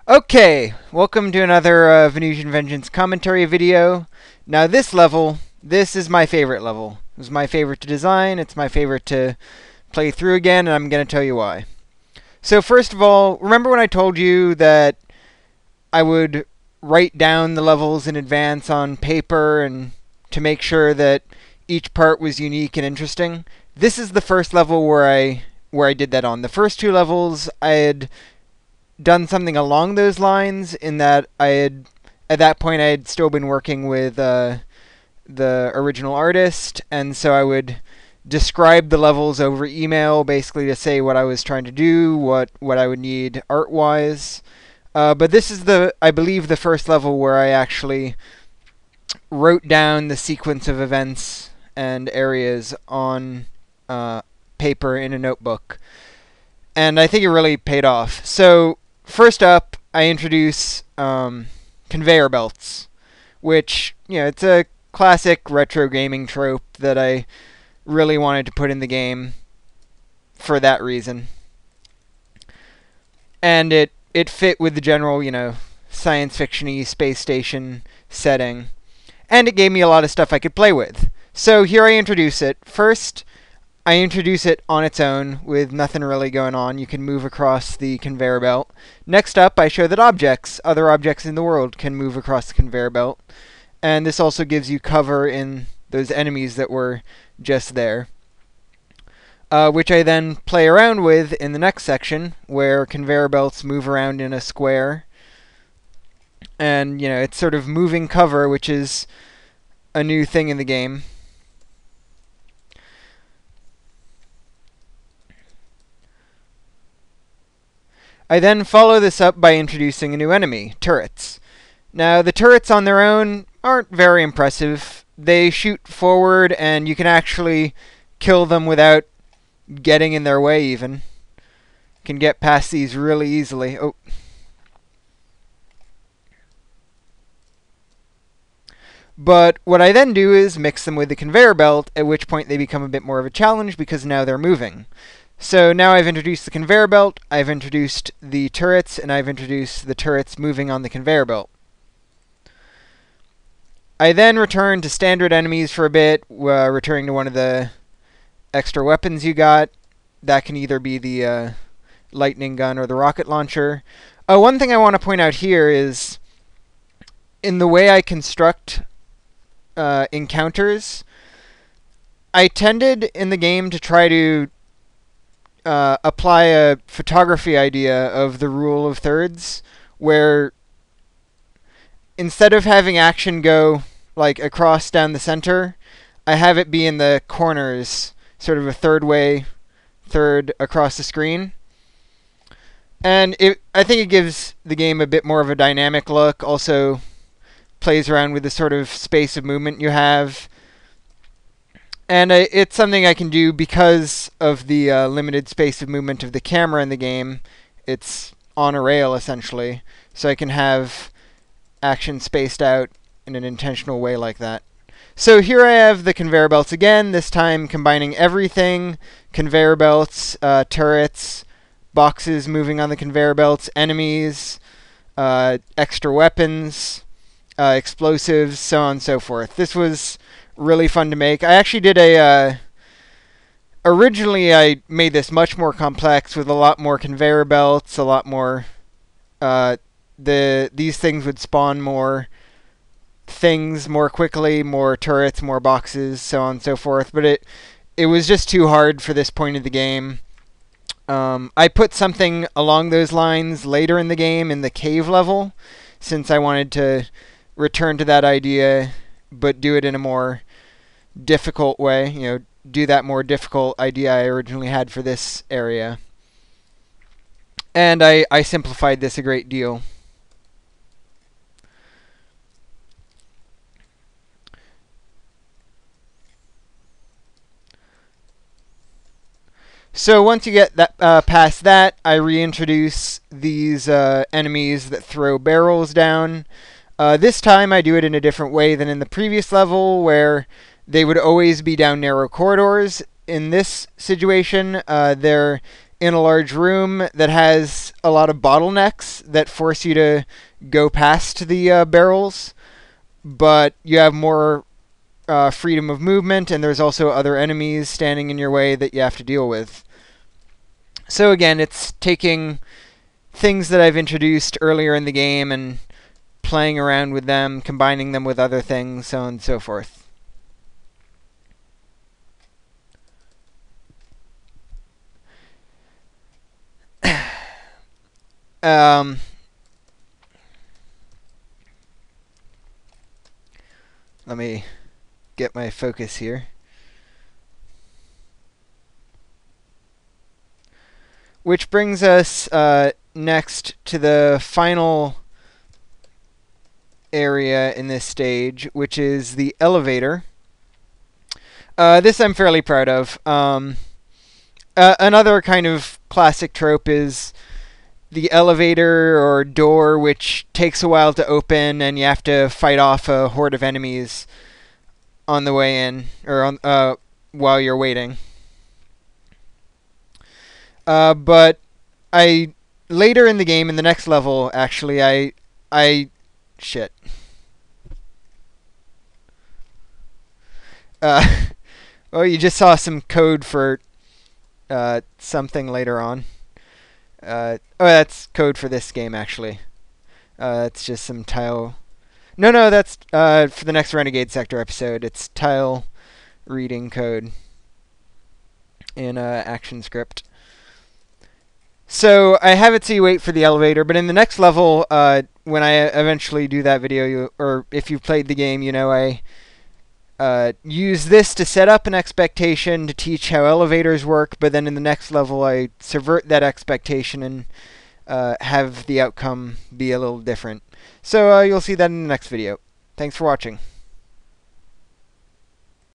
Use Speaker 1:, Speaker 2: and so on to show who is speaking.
Speaker 1: Okay, welcome to another Venusian Vengeance commentary video. Now this is my favorite level. It was my favorite to design, it's my favorite to play through again, and I'm going to tell you why. So first of all, remember when I told you that I would write down the levels in advance on paper and to make sure that each part was unique and interesting? This is the first level where I did that on. The first two levels I had done something along those lines in that at that point I had still been working with the original artist, and so I would describe the levels over email, basically to say what I was trying to do, what I would need art-wise. But this is I believe the first level where I actually wrote down the sequence of events and areas on paper in a notebook. And I think it really paid off. So first up, I introduce conveyor belts, which, it's a classic retro gaming trope that I really wanted to put in the game for that reason. And it fit with the general, science fiction-y space station setting. And it gave me a lot of stuff I could play with. So here I introduce it. First, I introduce it on its own with nothing really going on. You can move across the conveyor belt. Next up, I show that other objects in the world, can move across the conveyor belt. And this also gives you cover in those enemies that were just there. Which I then play around with in the next section, where conveyor belts move around in a square. And, it's sort of moving cover, which is a new thing in the game. I then follow this up by introducing a new enemy, turrets. Now, the turrets on their own aren't very impressive. They shoot forward, and you can actually kill them without getting in their way, even. You can get past these really easily. Oh. But what I then do is mix them with the conveyor belt, at which point they become a bit more of a challenge because now they're moving. So now I've introduced the conveyor belt, I've introduced the turrets, and I've introduced the turrets moving on the conveyor belt. I then return to standard enemies for a bit, returning to one of the extra weapons you got. That can either be the lightning gun or the rocket launcher. One thing I want to point out here is, in the way I construct encounters, I tended in the game to try to apply a photography idea of the rule of thirds, where instead of having action go like across down the center, I have it be in the corners, sort of a third across the screen. And I think it gives the game a bit more of a dynamic look, also plays around with the sort of space of movement you have. And it's something I can do because of the limited space of movement of the camera in the game. It's on a rail, essentially. So I can have action spaced out in an intentional way like that. So here I have the conveyor belts again, this time combining everything. Conveyor belts, turrets, boxes moving on the conveyor belts, enemies, extra weapons, explosives, so on and so forth. This was really fun to make. I actually did originally I made this much more complex with a lot more conveyor belts, a lot more, these things would spawn more things more quickly, more turrets, more boxes, so on and so forth, but it was just too hard for this point of the game. I put something along those lines later in the game in the cave level, since I wanted to return to that idea, but do it in a more difficult way, do that more difficult idea I originally had for this area. And I simplified this a great deal. So once you get that past that, I reintroduce these enemies that throw barrels down. This time I do it in a different way than in the previous level, where they would always be down narrow corridors. In this situation, they're in a large room that has a lot of bottlenecks that force you to go past the barrels, but you have more freedom of movement, and there's also other enemies standing in your way that you have to deal with. So again, it's taking things that I've introduced earlier in the game and playing around with them, combining them with other things, so on and so forth. Let me get my focus here. Which brings us next to the final area in this stage, which is the elevator. This I'm fairly proud of. Another kind of classic trope is the elevator or door, which takes a while to open, and you have to fight off a horde of enemies on the way in, or on while you're waiting. But later in the game, in the next level, actually, shit. Well, you just saw some code for something later on. Oh, that's code for this game, actually. It's just some tile. No, that's for the next Renegade Sector episode. It's tile reading code in ActionScript. So I have it so you wait for the elevator, but in the next level, when I eventually do that video, or if you've played the game, you know I use this to set up an expectation to teach how elevators work, but then in the next level I subvert that expectation and have the outcome be a little different. So you'll see that in the next video. Thanks for watching.